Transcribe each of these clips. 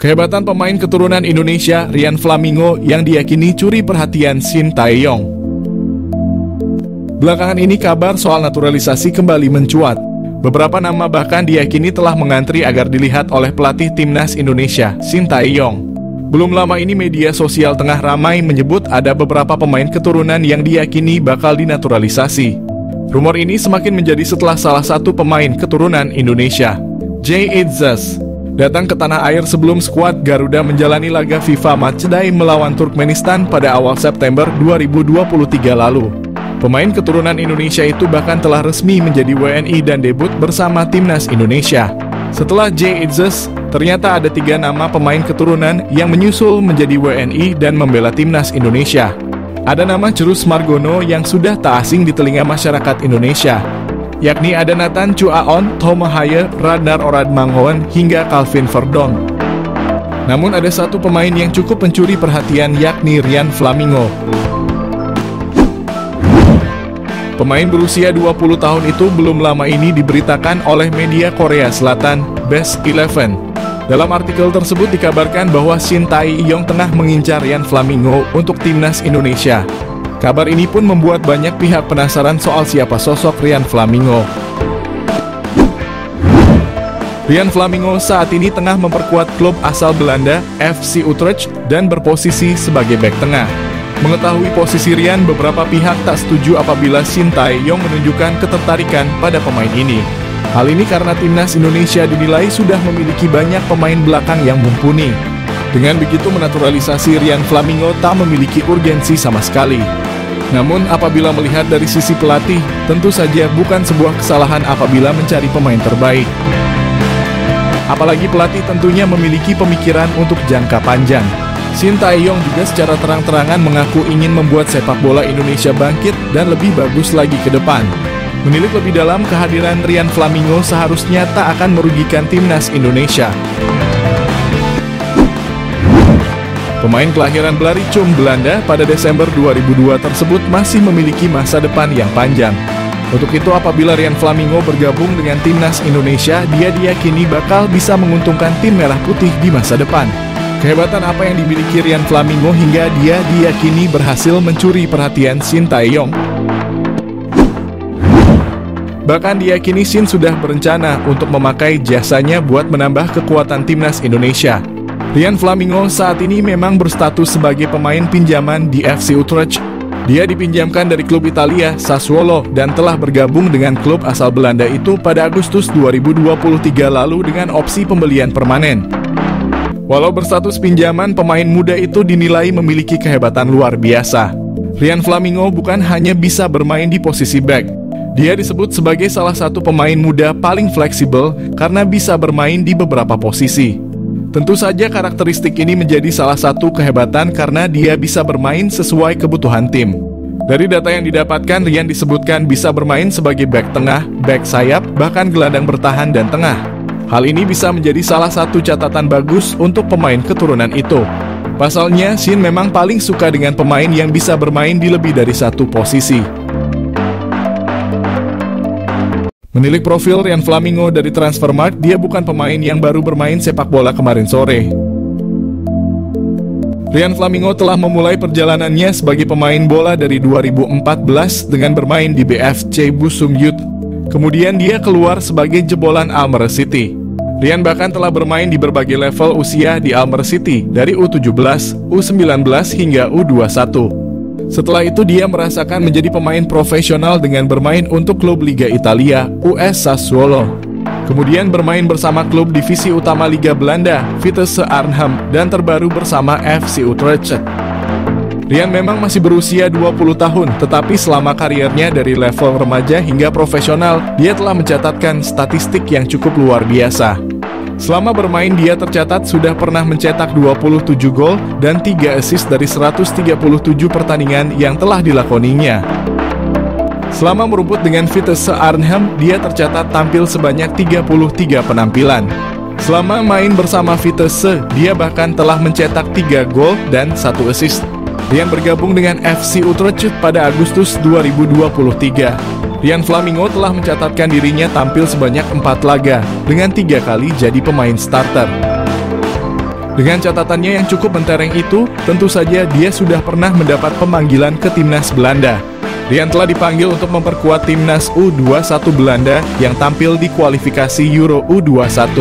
Kehebatan pemain keturunan Indonesia, Rian Flamingo, yang diyakini curi perhatian Shin Tae-yong. Belakangan ini kabar soal naturalisasi kembali mencuat. Beberapa nama bahkan diyakini telah mengantri agar dilihat oleh pelatih timnas Indonesia, Shin Tae-yong. Belum lama ini media sosial tengah ramai menyebut ada beberapa pemain keturunan yang diyakini bakal dinaturalisasi. Rumor ini semakin menjadi setelah salah satu pemain keturunan Indonesia, Jay Itzes, datang ke tanah air sebelum skuad Garuda menjalani laga FIFA Matchday melawan Turkmenistan pada awal September 2023 lalu. Pemain keturunan Indonesia itu bahkan telah resmi menjadi WNI dan debut bersama timnas Indonesia. Setelah Jay Itzes, ternyata ada 3 nama pemain keturunan yang menyusul menjadi WNI dan membela timnas Indonesia. Ada nama Cerus Margono yang sudah tak asing di telinga masyarakat Indonesia, yakni ada Nathan Chuaon, Tomahaye, Radnar Oradmangoen, hingga Calvin Verdon. Namun ada satu pemain yang cukup mencuri perhatian, yakni Rian Flamingo. Pemain berusia 20 tahun itu belum lama ini diberitakan oleh media Korea Selatan, Best 11. Dalam artikel tersebut dikabarkan bahwa Shin Tae-yong tengah mengincar Rian Flamingo untuk timnas Indonesia. Kabar ini pun membuat banyak pihak penasaran soal siapa sosok Rian Flamingo. Rian Flamingo saat ini tengah memperkuat klub asal Belanda, FC Utrecht, dan berposisi sebagai bek tengah. Mengetahui posisi Rian, beberapa pihak tak setuju apabila Shin Tae-yong menunjukkan ketertarikan pada pemain ini. Hal ini karena timnas Indonesia dinilai sudah memiliki banyak pemain belakang yang mumpuni. Dengan begitu menaturalisasi Rian Flamingo tak memiliki urgensi sama sekali. Namun apabila melihat dari sisi pelatih, tentu saja bukan sebuah kesalahan apabila mencari pemain terbaik. Apalagi pelatih tentunya memiliki pemikiran untuk jangka panjang. Shin Tae-yong juga secara terang-terangan mengaku ingin membuat sepak bola Indonesia bangkit dan lebih bagus lagi ke depan. Menilik lebih dalam, kehadiran Rian Flamingo seharusnya tak akan merugikan timnas Indonesia. Pemain kelahiran Blaricum, Belanda pada Desember 2002 tersebut masih memiliki masa depan yang panjang. Untuk itu apabila Rian Flamingo bergabung dengan timnas Indonesia, dia diyakini bakal bisa menguntungkan tim merah putih di masa depan. Kehebatan apa yang dimiliki Rian Flamingo hingga dia diyakini berhasil mencuri perhatian Shin Tae-yong? Bahkan diyakini Shin sudah berencana untuk memakai jasanya buat menambah kekuatan timnas Indonesia. Rian Flamingo saat ini memang berstatus sebagai pemain pinjaman di FC Utrecht. Dia dipinjamkan dari klub Italia, Sassuolo, dan telah bergabung dengan klub asal Belanda itu pada Agustus 2023 lalu dengan opsi pembelian permanen. Walau berstatus pinjaman, pemain muda itu dinilai memiliki kehebatan luar biasa. Rian Flamingo bukan hanya bisa bermain di posisi back. Dia disebut sebagai salah satu pemain muda paling fleksibel karena bisa bermain di beberapa posisi. Tentu saja karakteristik ini menjadi salah satu kehebatan karena dia bisa bermain sesuai kebutuhan tim. Dari data yang didapatkan, Rian disebutkan bisa bermain sebagai back tengah, back sayap, bahkan gelandang bertahan dan tengah. Hal ini bisa menjadi salah satu catatan bagus untuk pemain keturunan itu. Pasalnya, Shin memang paling suka dengan pemain yang bisa bermain di lebih dari satu posisi. Menilik profil Rian Flamingo dari Transfermarkt, dia bukan pemain yang baru bermain sepak bola kemarin sore. Rian Flamingo telah memulai perjalanannya sebagai pemain bola dari 2014 dengan bermain di BFC Busum Youth. Kemudian dia keluar sebagai jebolan Almere City. Rian bahkan telah bermain di berbagai level usia di Almere City, dari U17, U19 hingga U21. Setelah itu dia merasakan menjadi pemain profesional dengan bermain untuk klub Liga Italia, US Sassuolo. Kemudian bermain bersama klub divisi utama Liga Belanda, Vitesse Arnhem, dan terbaru bersama FC Utrecht. Rian memang masih berusia 20 tahun, tetapi selama karirnya dari level remaja hingga profesional, dia telah mencatatkan statistik yang cukup luar biasa. Selama bermain, dia tercatat sudah pernah mencetak 27 gol dan 3 assist dari 137 pertandingan yang telah dilakoninya. Selama merumput dengan Vitesse Arnhem, dia tercatat tampil sebanyak 33 penampilan. Selama main bersama Vitesse, dia bahkan telah mencetak 3 gol dan 1 assist. Rian bergabung dengan FC Utrecht pada Agustus 2023. Rian Flamingo telah mencatatkan dirinya tampil sebanyak 4 laga, dengan 3 kali jadi pemain starter. Dengan catatannya yang cukup mentereng itu, tentu saja dia sudah pernah mendapat pemanggilan ke timnas Belanda. Rian telah dipanggil untuk memperkuat timnas U21 Belanda yang tampil di kualifikasi Euro U21.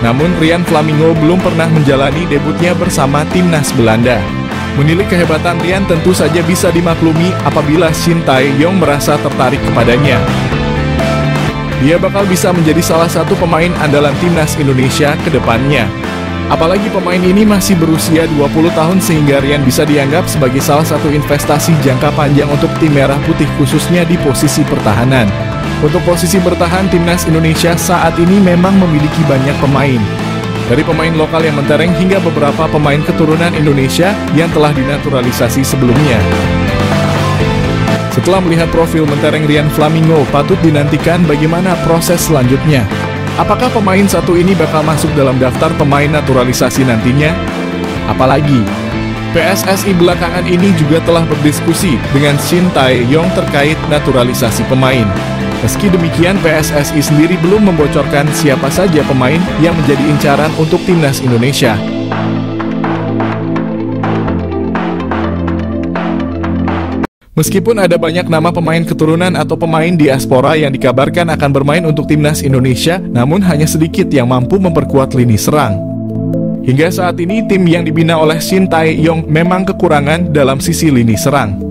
Namun Rian Flamingo belum pernah menjalani debutnya bersama timnas Belanda. Menilik kehebatan Rian tentu saja bisa dimaklumi apabila Shin Tae-yong merasa tertarik kepadanya. Dia bakal bisa menjadi salah satu pemain andalan timnas Indonesia ke depannya. Apalagi pemain ini masih berusia 20 tahun sehingga Rian bisa dianggap sebagai salah satu investasi jangka panjang untuk tim merah putih khususnya di posisi pertahanan. Untuk posisi bertahan timnas Indonesia saat ini memang memiliki banyak pemain. Dari pemain lokal yang mentereng hingga beberapa pemain keturunan Indonesia yang telah dinaturalisasi sebelumnya. Setelah melihat profil mentereng Rian Flamingo, patut dinantikan bagaimana proses selanjutnya. Apakah pemain satu ini bakal masuk dalam daftar pemain naturalisasi nantinya? Apalagi, PSSI belakangan ini juga telah berdiskusi dengan Shin Tae-yong terkait naturalisasi pemain. Meski demikian, PSSI sendiri belum membocorkan siapa saja pemain yang menjadi incaran untuk timnas Indonesia. Meskipun ada banyak nama pemain keturunan atau pemain diaspora yang dikabarkan akan bermain untuk timnas Indonesia, namun hanya sedikit yang mampu memperkuat lini serang. Hingga saat ini, tim yang dibina oleh Shin Tae-yong memang kekurangan dalam sisi lini serang.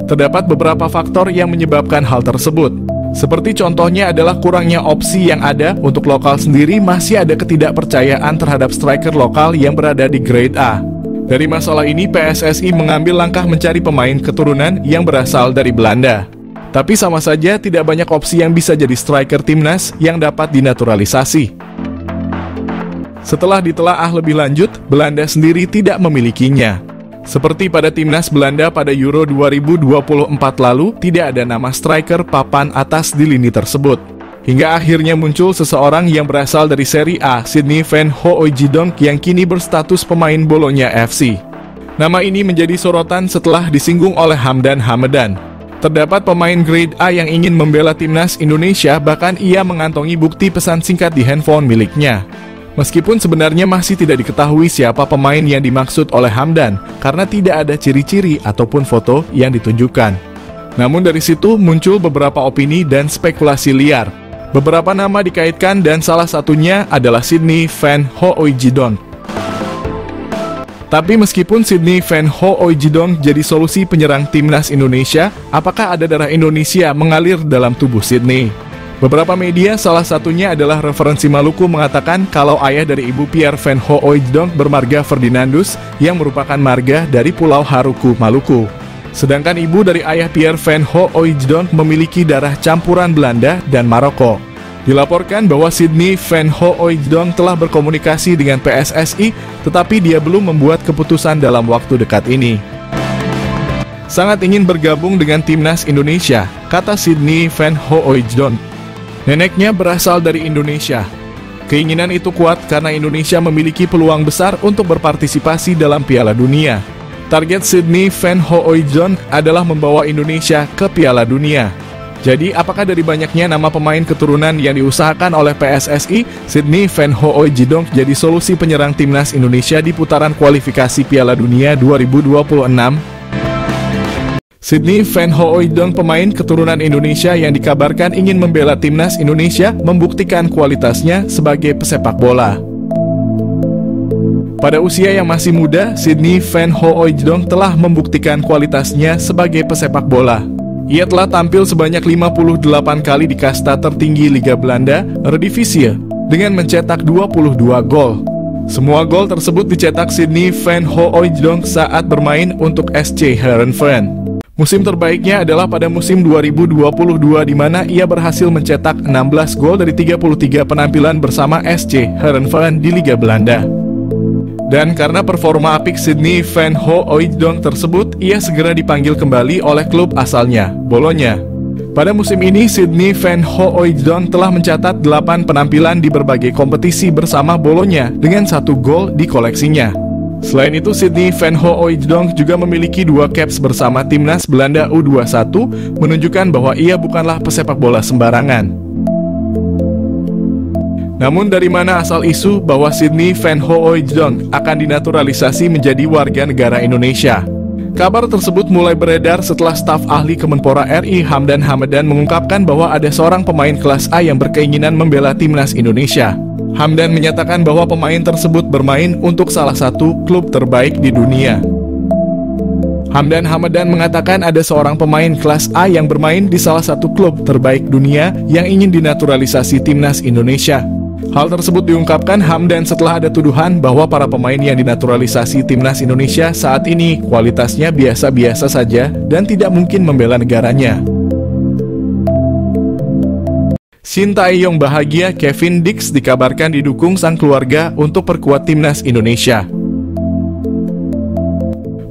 Terdapat beberapa faktor yang menyebabkan hal tersebut. Seperti contohnya adalah kurangnya opsi yang ada untuk lokal sendiri, masih ada ketidakpercayaan terhadap striker lokal yang berada di grade A. Dari masalah ini, PSSI mengambil langkah mencari pemain keturunan yang berasal dari Belanda. Tapi sama saja tidak banyak opsi yang bisa jadi striker timnas yang dapat dinaturalisasi. Setelah ditelaah lebih lanjut, Belanda sendiri tidak memilikinya. Seperti pada timnas Belanda pada Euro 2024 lalu, tidak ada nama striker papan atas di lini tersebut. Hingga akhirnya muncul seseorang yang berasal dari Serie A, Sydney Van Hooijdonk yang kini berstatus pemain Bologna FC. Nama ini menjadi sorotan setelah disinggung oleh Hamdan Hamadan. Terdapat pemain grade A yang ingin membela timnas Indonesia, bahkan ia mengantongi bukti pesan singkat di handphone miliknya. Meskipun sebenarnya masih tidak diketahui siapa pemain yang dimaksud oleh Hamdan, karena tidak ada ciri-ciri ataupun foto yang ditunjukkan. Namun dari situ muncul beberapa opini dan spekulasi liar. Beberapa nama dikaitkan dan salah satunya adalah Sydney Van Hooijdonk. Tapi meskipun Sydney Van Hooijdonk jadi solusi penyerang timnas Indonesia, apakah ada darah Indonesia mengalir dalam tubuh Sydney? Beberapa media, salah satunya adalah Referensi Maluku, mengatakan kalau ayah dari ibu Pierre Van Hooijdonk bermarga Ferdinandus yang merupakan marga dari Pulau Haruku, Maluku. Sedangkan ibu dari ayah Pierre Van Hooijdonk memiliki darah campuran Belanda dan Maroko. Dilaporkan bahwa Sydney Van Hooijdonk telah berkomunikasi dengan PSSI, tetapi dia belum membuat keputusan dalam waktu dekat ini. Sangat ingin bergabung dengan timnas Indonesia, kata Sydney Van Hooijdonk. Neneknya berasal dari Indonesia. Keinginan itu kuat karena Indonesia memiliki peluang besar untuk berpartisipasi dalam Piala Dunia. Target Sydney Van Hooijdonk adalah membawa Indonesia ke Piala Dunia. Jadi, apakah dari banyaknya nama pemain keturunan yang diusahakan oleh PSSI, Sydney Van Hooijdonk jadi solusi penyerang timnas Indonesia di putaran kualifikasi Piala Dunia 2026? Sydney Van Hooijdonk, pemain keturunan Indonesia yang dikabarkan ingin membela timnas Indonesia, membuktikan kualitasnya sebagai pesepak bola. Pada usia yang masih muda, Sydney Van Hooijdonk telah membuktikan kualitasnya sebagai pesepak bola. Ia telah tampil sebanyak 58 kali di kasta tertinggi Liga Belanda, Eredivisie, dengan mencetak 22 gol. Semua gol tersebut dicetak Sydney Van Hooijdonk saat bermain untuk SC Heerenveen. Musim terbaiknya adalah pada musim 2022 di mana ia berhasil mencetak 16 gol dari 33 penampilan bersama SC Heerenveen di Liga Belanda. Dan karena performa apik Sydney Van Hooijdonk tersebut, ia segera dipanggil kembali oleh klub asalnya, Bologna. Pada musim ini, Sydney Van Hooijdonk telah mencatat 8 penampilan di berbagai kompetisi bersama Bologna dengan 1 gol di koleksinya. Selain itu, Sydney Van Hooijdonk juga memiliki 2 caps bersama timnas Belanda U21, menunjukkan bahwa ia bukanlah pesepak bola sembarangan. Namun dari mana asal isu bahwa Sydney Van Hooijdonk akan dinaturalisasi menjadi warga negara Indonesia? Kabar tersebut mulai beredar setelah staf ahli Kemenpora RI Hamdan Hamadan mengungkapkan bahwa ada seorang pemain kelas A yang berkeinginan membela timnas Indonesia. Hamdan menyatakan bahwa pemain tersebut bermain untuk salah satu klub terbaik di dunia. Hamdan Hamadan mengatakan ada seorang pemain kelas A yang bermain di salah satu klub terbaik dunia yang ingin dinaturalisasi timnas Indonesia. Hal tersebut diungkapkan Hamdan setelah ada tuduhan bahwa para pemain yang dinaturalisasi timnas Indonesia saat ini kualitasnya biasa-biasa saja dan tidak mungkin membela negaranya. Shin Tae-yong bahagia, Kevin Dix dikabarkan didukung sang keluarga untuk perkuat timnas Indonesia.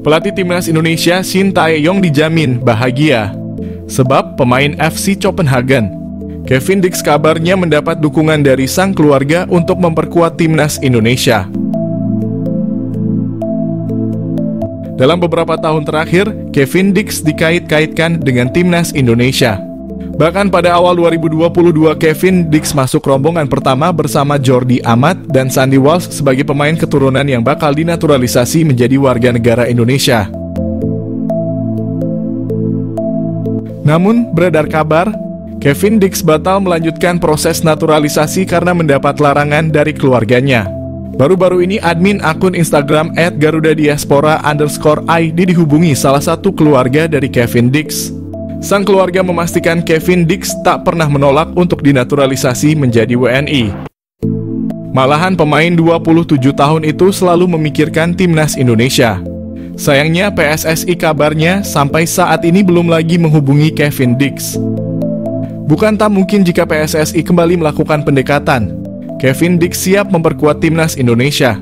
Pelatih timnas Indonesia Shin Tae-yong dijamin bahagia sebab pemain FC Copenhagen Kevin Dix kabarnya mendapat dukungan dari sang keluarga untuk memperkuat timnas Indonesia. Dalam beberapa tahun terakhir, Kevin Dix dikait-kaitkan dengan timnas Indonesia. Bahkan pada awal 2022, Kevin Dix masuk rombongan pertama bersama Jordi Amat dan Sandy Walsh sebagai pemain keturunan yang bakal dinaturalisasi menjadi warga negara Indonesia. Namun, beredar kabar, Kevin Dix batal melanjutkan proses naturalisasi karena mendapat larangan dari keluarganya. Baru-baru ini admin akun Instagram @garudadiaspora_id dihubungi salah satu keluarga dari Kevin Dix. Sang keluarga memastikan Kevin Dix tak pernah menolak untuk dinaturalisasi menjadi WNI. Malahan pemain 27 tahun itu selalu memikirkan timnas Indonesia. Sayangnya PSSI kabarnya sampai saat ini belum lagi menghubungi Kevin Dix. Bukan tak mungkin jika PSSI kembali melakukan pendekatan. Kevin Dix siap memperkuat timnas Indonesia.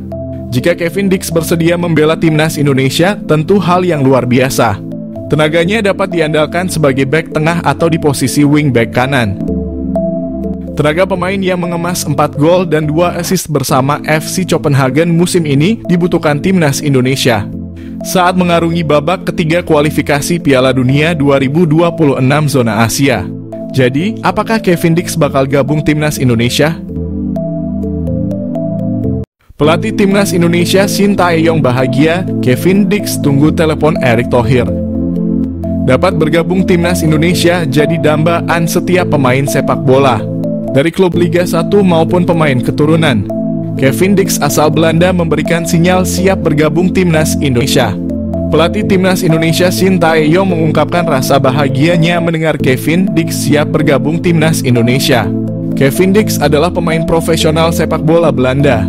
Jika Kevin Dix bersedia membela timnas Indonesia, tentu hal yang luar biasa. Tenaganya dapat diandalkan sebagai bek tengah atau di posisi wing back kanan. Tenaga pemain yang mengemas 4 gol dan 2 assist bersama FC Copenhagen musim ini dibutuhkan timnas Indonesia saat mengarungi babak ketiga kualifikasi Piala Dunia 2026 zona Asia. Jadi, apakah Kevin Dix bakal gabung timnas Indonesia? Pelatih timnas Indonesia Shin Tae-yong bahagia, Kevin Dix tunggu telepon Erick Thohir. Dapat bergabung timnas Indonesia jadi dambaan setiap pemain sepak bola dari klub Liga 1 maupun pemain keturunan. Kevin Dix asal Belanda memberikan sinyal siap bergabung timnas Indonesia. Pelatih timnas Indonesia Shin Tae-yong mengungkapkan rasa bahagianya mendengar Kevin Dix siap bergabung timnas Indonesia. Kevin Dix adalah pemain profesional sepak bola Belanda.